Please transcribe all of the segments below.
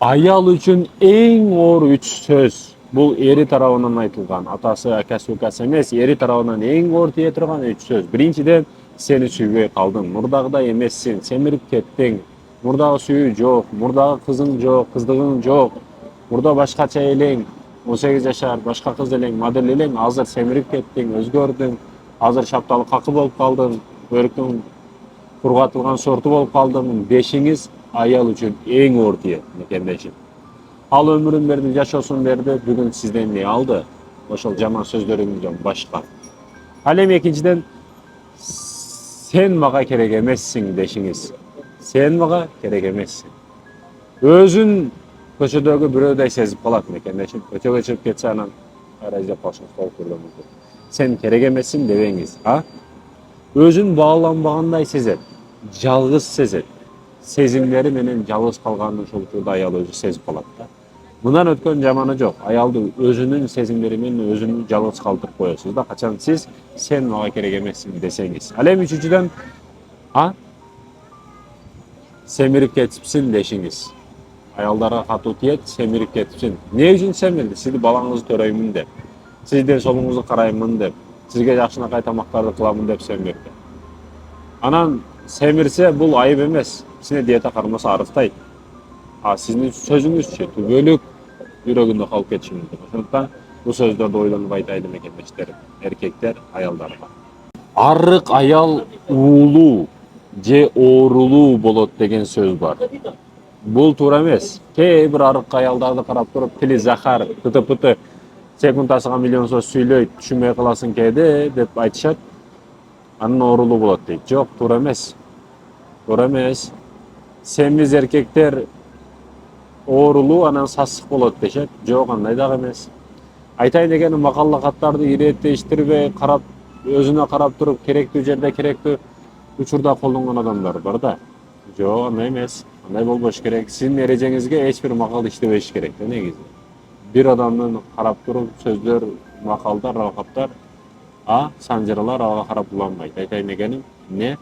Аял үчүн эң оор үч сөз. Бул эри тарабынан айтылган. Атасы, акасы, укасы эмес, эри тарабынан эң оор тие турган үч сөз. Биринчиден, сени сүйбөй калдым. Мурдагыдай эмессиң, семирип кеттиң. Мурдагы сүйүү жок, мурдагы кызың жок, кыздыгың жок. Мурда башкача элең, 18 жашар, башка кыз элең, модель элең, азыр семирип кеттиң, өзгөрдүң. Азыр шапталы какы болуп калдың. Өрүктүн кургатылган сорту болуп калдым. Бешиңиз аял үчүн эң оор тиет мекендешим. Ал өмүрүн берди, жашоосун берди, бүгүн сизден эмне алды? Ошол жаман сөздөрүңдөн башка. Ал эми экинчиден, сен мага керек эмессиң дешиңиз. Сен мага керек эмессиң. Өзүн көчөдөгү бирөөдөй сезип калат мекендешим. Көчөгө чыгып кетсе анан кайра издеп калышыңыз болуп турду мүмкүн. Сен керек эмессиң дебеңиз, өзүн бааланбагандай сезет, жалгыз сезет. Сезимдери менен жалгыз калганын ошол учурда аял өзү сезип калат да. Мындан өткөн жаманы жок. Аялды өзүнүн сезимдери менен өзүн жалгыз калтырып коесуз да, качан сиз сен мага керек эмессиң десеңиз. Ал эми үчүнчүдөн, семирип кетипсиң дешиңиз. Аялдарга катуу тиет, семирип кетипсиң. Эмне үчүн семирди? Сизди балаңызды төрөймүн деп, сиздин солуңузду караймын деп, сизге жакшынакай тамактарды кыламын деп семирди. Анан семирсе бул айып эмес. Сине диета кармаса арыктайт. Сиздин сөзүңүзчү түбөлүк жүрөгүндө калып кетиши мүмкүн. Ошондуктан бул сөздөрдү ойлонуп айтайлы мекендештерим, эркектер аялдарга. Арык аял уулуу же оорулуу болот деген сөз бар. Бул туура эмес. Кээ бир арык аялдарды карап туруп, тили захар, пыты секундасына миллион сөз сүйлөйт, түшүнбөй каласың кээде деп айтышат. Анын оорулуу болот дейт. Жок, туура эмес. Туура эмес. Семиз эркектер оорулуу, анан сасык болот дешет. Жок, андай дагы эмес. Айтайын дегеним, макалла каттарды иреттештирбей, карап, өзүнө карап туруп, керектүү жерде, керектүү учурда колдонгон адамдар бар да. Жок, андай эмес. Андай болбош керек. Сиздин эрежеңизге эч бир макал иштебеш керек да негизи. Бир адамдын карап туруп сөздөр, макалдар, ракаптар, санжыралар ага карап уланбайт. Айтайын дегеним, эмне?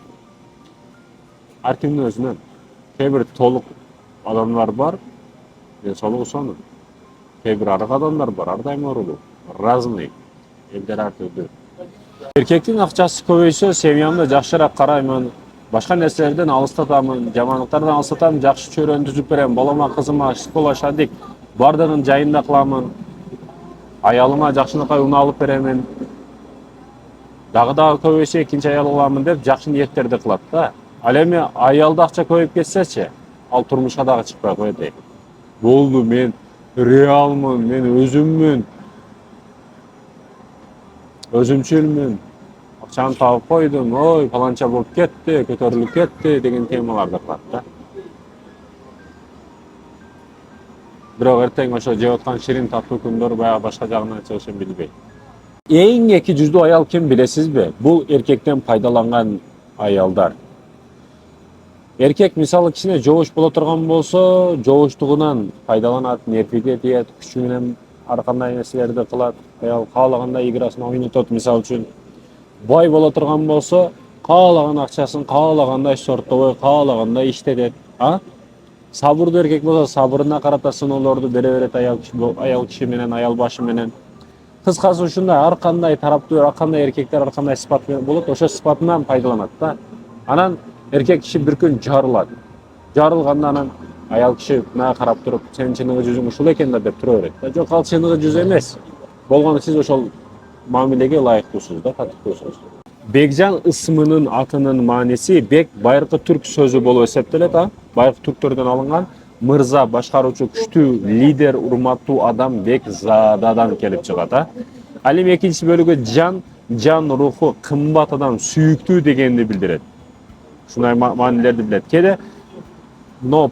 Ар кимдин өзүнөн. Кээ бир толук адамдар бар, денсаулыгы сонун. Кээ бир арык адамдар бар, ар дайым оорулуу. Разный. Элдер ар түрдүү. Эркектин акчасы көбөйсө, семьямды жакшыраак караймын, башка нерселерден алыстатамын, жамандыктардан алыстатамын, жакшы чөйрөнү түзүп берем, балама, кызыма школа, шадик бардыгын жайында кыламын. Аялыма жакшынакай унаа алып беремин. Дагы көбөйсө экинчи аял аламын деп жакшы ниеттерди кылат да. Ал эми аялда акча көбөйүп кетсечи, ал турмушка дагы чыкпай коет. Болду, мен реалмын, мен өзүммүн, өзүмчүлмүн, акчаны таап койдум, ой, паланча болуп кетти, көтөрүлүп кетти деген темаларды кылат да. Бирок эртең ошо жеп аткан ширин таттуу күндөр баягы башка жагынан чыгышын билбейт. Эң эки жүздүү аял ким билесизби? Бул эркектен пайдаланган аялдар. Эркек мисалы кичине жоуш боло турган болсо, жоуштугунан пайдаланат, нервиге тиет, күчү менен ар кандай нерселерди кылат, аял каалагандай играсын ойнотот. Мисалы үчүн, бай боло турган болсо, каалаган акчасын каалагандай сорттобой, каалагандай иштетет. Сабырдуу эркек болсо, сабырына карата сыноолорду бере берет аял киши менен, аял башы менен. Кыскасы ушундай ар кандай тараптуу, ар кандай эркектер ар кандай сыпат болот, ошо сыпатынан пайдаланат да. Анан эркек киши бир күн жарылат. Жарылганда анан аял киши мага карап туруп, сенин чыныгы жүзүң ушул экен да деп тура берет да. Жок, ал чыныгы жүз эмес. Болгону сиз ошол мамилеге ылайыктуусуз да, татыктуусуз. Бекжан ысмынын атынын мааниси бек байыркы түрк сөзү болуп эсептелет, байыркы түрктөрдөн алынган. Мырза, башкаруучу, күчтүү лидер, урматтуу адам, бекзададан келип чыгат. Ал эми экинчи бөлүгү жан руху кымбат адам, сүйүктүү дегенди билдирет. Ушундай маанилерди билет. Кээде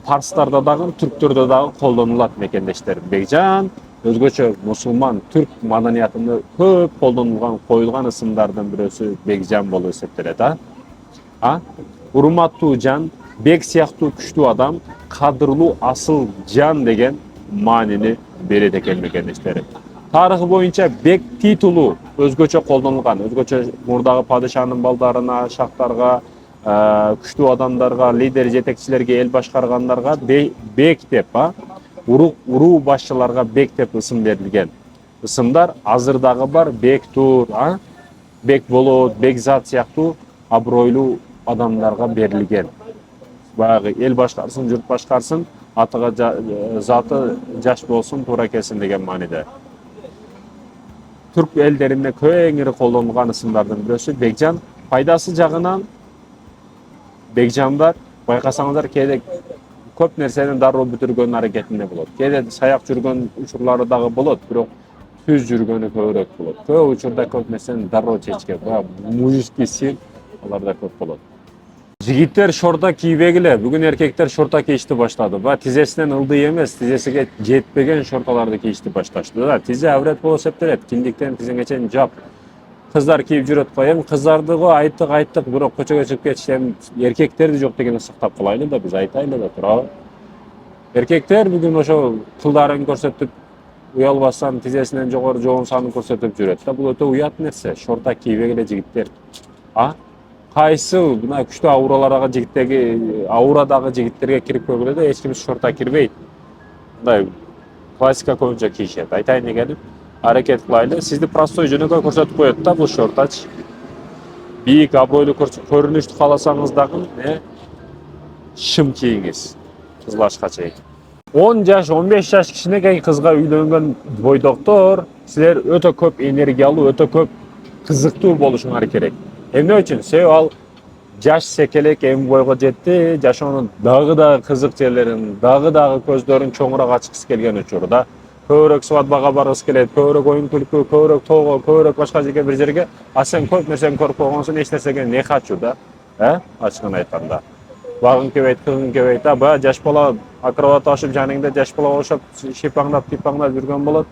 парстарда дагы, түрктөрдө дагы колдонулат мекендештер. Бекжан өзгөчө мусулман, түрк маданиятында көп колдонулган, коюлган ысымдардын бирөөсү бекжан болуп эсептелет. Урматтуу жан, бек сыяктуу күчтүү адам, кадырлуу асыл жан деген маанини берет экен мекендештер. Тарыхы боюнча бек титулу өзгөчө колдонулган, өзгөчө мурдагы падышанын балдарына, шактарга, күчтүү адамдарга, лидер жетекчилерге, эл башкаргандарга бек деп, Уруу башчыларга Бек деп ысым берилген. Ысымдар азыр дагы бар: Бектур, Бек болот, Бекзат сыяктуу абройлуу адамдарга берилген. Баягы эл башкарсын, журт башкарсын, атыга заты жаш болсун, туура келсин деген мааниде. Түрк элдеринде кеңири колдонулган ысымдардын бирөөсү Бекжан. Пайдасы жагынан Бекжандар байкасаңыздар кээде көп нерсени дароо бүтүргөн аракетинде болот. Кээде саяк жүргөн учурлары дагы болот, бирок түз жүргөнү көбүрөөк болот. Көп учурда көп нерсени дароо чечкен, мужеский сил аларда көп болот. Жигиттер шорта кийбегиле. Бүгүн эркектер шорта кийишти баштады. Тизесинен ылдый эмес, тизесиге жетпеген шорталарды кийишти башташты. Тизе аврет болуп эсептелет. Киндиктен тизеңе чейин жап. Кыздар кийип жүрөт го. Эми кыздарды го айттык, бирок көчөгө чыгып кетишти. Эркектерди жок дегенди сактап калайлы да, биз айтайлы да, туурабы? Эркектер бүгүн ошо тылдарын көрсөтүп, уялбастан тизесинен жогору жоон санын көрсөтүп жүрөт да. Бул өтө уят нерсе. Шорта кийбегиле жигиттер. Кайсы мына күчтүү аурадагы жигиттерге кирип көргүлө да, эч ким шорта кирбейт. Мындай классика көбүнчө кийишет. Айтайын дегеним, аракет кылайлы. Сизди простой жөнөкөй көрсөтүп коет да бул шортач. Бийик, абройлуу көрүнүштү кааласаңыз дагы шым кийиңиз. Кызлашка чейин. 10 жаш, 15 жаш кичинекей кызга үйлөнгөн бойдоктор, силер өтө көп энергиялуу, өтө көп кызыктуу болушуңар керек. Эмне үчүн? Себеби ал жаш секелек эми бойго жетти, жашоонун дагы кызык жерлерин, дагы көздөрүн чоңураак ачкысы келген учурда көбүрөөк свадьбага баргысы келет, көбүрөөк оюн күлкү, көбүрөөк тоого, көбүрөөк башка бир жерге, а сен көп нерсени көрүп койгонсуң, эч нерсеге не хочу да, ачыгын айтканда. Багың кебейт, кызың кебейт, баягы жаш бала акробат ашып жаныңда жаш бала ошоп шипаңдап жүргөн болот.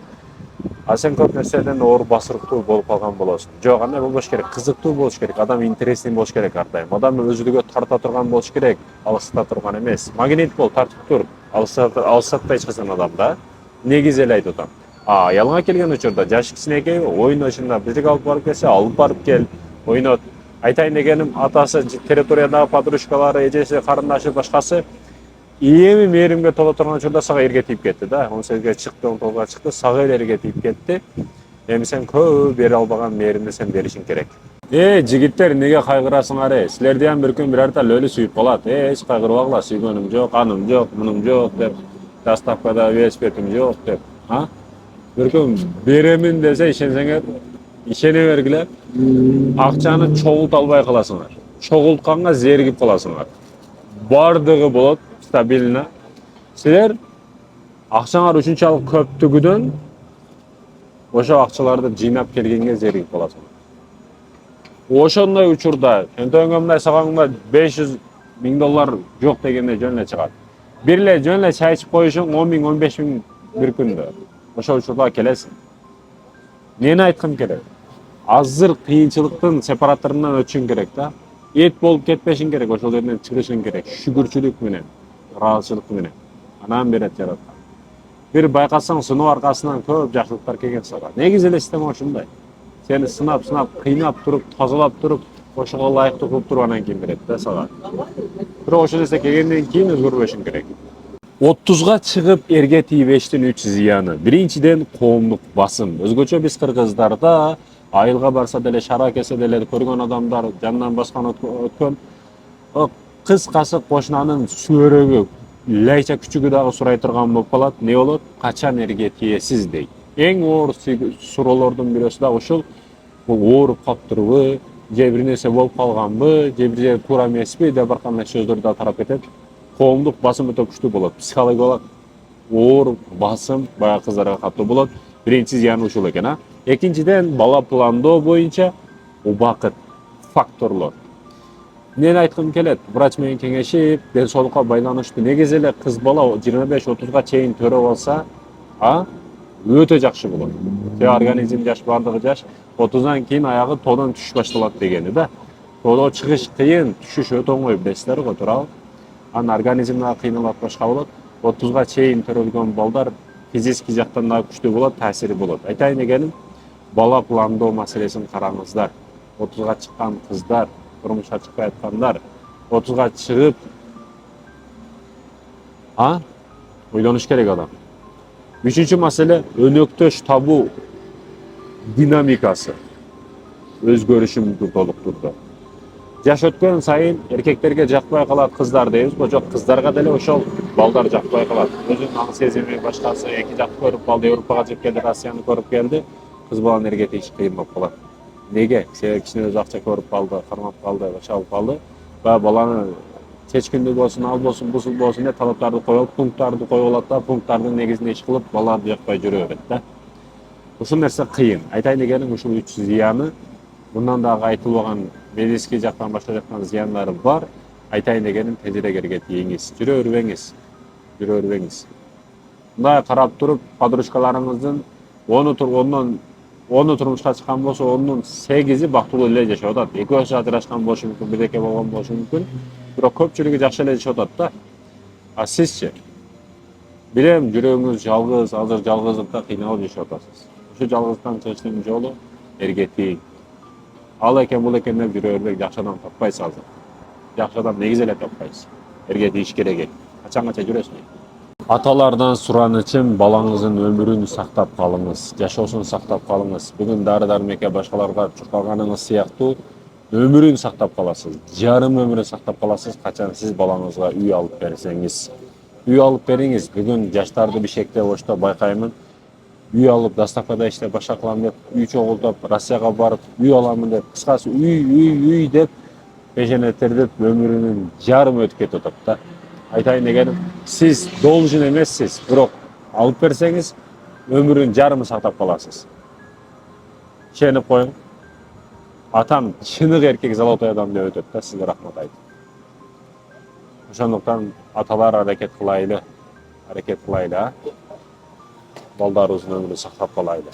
А сен көп нерседен оор басырыктуу болуп калган болосуң. Жок, андай болбош керек, кызыктуу болуш керек, адам интересный болуш керек ар дайым. Адам өзүлүгө тарта турган болуш керек, алыстата турган эмес. Магнит бол, тартып тур, алыстатпай чыксын адамда. Негиз эле айтып атам. Аялыңа келген учурда жаш кичинекей ойношунда бирге алып барып келсе, алып барып кел, ойнот. Айтайын дегеним, атасы, территориядагы подружкалары, эжеси, карындашы, башкасы эми мээримге толо турган учурда сага эрге тийип кетти да. 18ге чыкты, 19га чыкты, сага эле эрге тийип кетти. Эми сен көп бере албаган мээримди сен беришиң керек. Жигиттер, неге кайгырасыңар? Силерди ham bir күн бир арта лөлү сүйүп калат. Эч кайгырбагыла, сүйгөнүм жок, аным жок, мунум жок деп, доставкада велосипедим жок деп, Bir күн беремин десе ишенсеңер, ишене бергиле. Акчаны чогулта албай каласыңар. Чогултканга зеригип каласыңар. Бардыгы болот стабильно. Силер акчаңар ушунчалык көптүгүдөн ошо акчаларды жыйнап келгенге зеригип каласыңар. Ошондой учурда өңтөңгө мындай сагаңда $500,000 жок дегенде жөн эле чыгат. Бир эле жөн эле чай ичип коюшуң 10 000, 15 000 бир күндө. Ошол учурда келесиң. Нени айткым керек? Азыр кыйынчылыктын сепараторунан өтүшүң керек да. Эт болуп кетпешиң керек, ошол жерден чыгышың керек. Шүгүрчүлүк менен, ыраазычылык менен. Анан берет жараткан. Бир байкасаң, сыноо аркасынан көп жакшылыктар келген сага. Негизи эле система ушундай. Сени сынап, кыйнап туруп, тазалап туруп, ошого ылайыктуу кылып туруп анан кийин берет да сага. Бирок ошол нерсе келгенден кийин өзгөрбөшүң керек. 30га чыгып эрге тийбештин 3 зыяны. Биринчиден коомдук басым. Өзгөчө биз кыргыздарда айылга барса деле, шара келсе деле көргөн адамдар жанынан баскан өткөн кыскасы кошунанын сүйөрөгү, лайча күчүгү дагы сурай турган болуп калат. Не болот? Качан эрге тиесиз дейт. Эң оор суроолордун бирөөсү да ушул. Бул ооруп калыптырбы, же бир нерсе болуп калганбы, же бир жер туура эмеспи деп ар кандай сөздөр да тарап кетет. Коомдук басым өтө күчтүү болот. Психологиялык оор басым баягы кыздарга катуу болот. Биринчи зыяны ушул экен, Экинчиден, бала пландоо боюнча убакыт, факторлор. Мен айткым келет, врач менен кеңешип, ден соолукка байланыштуу. Негизи эле кыз бала 25-30га чейин төрөп алса, өтө жакшы болот. Организм жаш, бардыгы жаш. 30дан кийин аягы тоодон түшүш башталат дегени да. Тоодо чыгыш кыйын, түшүш өтө оңой, билесиздер го, туурабы? Анын организм дагы кыйналат, башка болот. 30га чейин төрөлгөн балдар физический жактан дагы күчтүү болот, таасири болот. Айтайын дегеним, бала пландоо маселесин караңыздар. 30га чыккан кыздар, турмушка чыкпай аткандар, 30га чыгып, ойлонуш керек адам. Üçüncü mesele önöktöş tabu dinamikası. Özgörüşü mümkün tolukturdu. Yaş ötken sayın erkeklerge jakpay kalat kızlar deymiz. Bu jok kızlarga delе ошол балдар jakpay kalat. Özünün aң сезими башкасы эки жак көрүп калды, Европага жеп келди, Россияны көрүп келди. Кыз баланын эргети иш кыйын болуп калат. Неге? Себеби кичине өз акча көрүп калды, кармап калды, акча алып калды. Баягы баланы чечкиндүү болсун, ал болсун, бусул болсун деп талаптарды коюп, пункттарды коюп алат да, пункттардын негизинде иш кылып, балаларды жакпай жүрө берет да. Ушул нерсе кыйын. Айтайын дегеним ушул үч зыяны мындан дагы айтылбаган медицинский жактан башка жактан зыяндары бар. Айтайын дегеним тезирээк эрге тийиңиз. Жүрө бербеңиз. Жүрө бербеңиз. Мындай карап туруп, подружкаларыңыздын оны турмушка чыккан болсо, онун 8-и бактылуу эле жашап атат. Экөөсү ажырашкан болушу мүмкүн, бирдеке болгон болушу мүмкүн. Бирок көпчүлүгү жакшы эле жашап атат да. А сизчи? Билем, жүрөгүңүз жалгыз, азыр жалгыздыкта кыйналып жашап атасыз. Ошо жалгыздыктан чыгыштын жолу эрге тийиң. Ал экен, бул экен деп жүрө бербек, жакшы адам таппайсыз азыр. Жакшы адам негизи эле таппайсыз. Эрге тийиш керек. Качангаcha жүрөсүң? Аталардан суранычым, балаңыздын өмүрүн сактап калыңыз, жашоосун сактап калыңыз. Бүгүн дары-дармекке башкаларга чуркаганыңыз сыяктуу өмүрүн сактап каласыз. Жарым өмүрүн сактап каласыз, качан сиз балаңызга үй алып берсеңиз. Үй алып бериңиз. Бүгүн жаштарды бишектеп ошто байкаймын. Үй алып, доставкада иштеп, башка кылам деп, үй чогултуп, Россияга барып, үй аламын деп, кыскасы үй деп, пешене тердеп, өмүрүнүн жарымы өтүп кетип атат да. Айтайын дегеним, сиз должен эмессиз, бирок алып берсеңиз, өмүрүнүн жарымы сактап каласыз. Ишенип коюң. Атам чынык эркек золотой адам деп өтөт да, сизге рахмат айтып. Ошондуктан аталар аракет кылайлы, а? Балдарыбыздын өмүрүн сактап калайлы.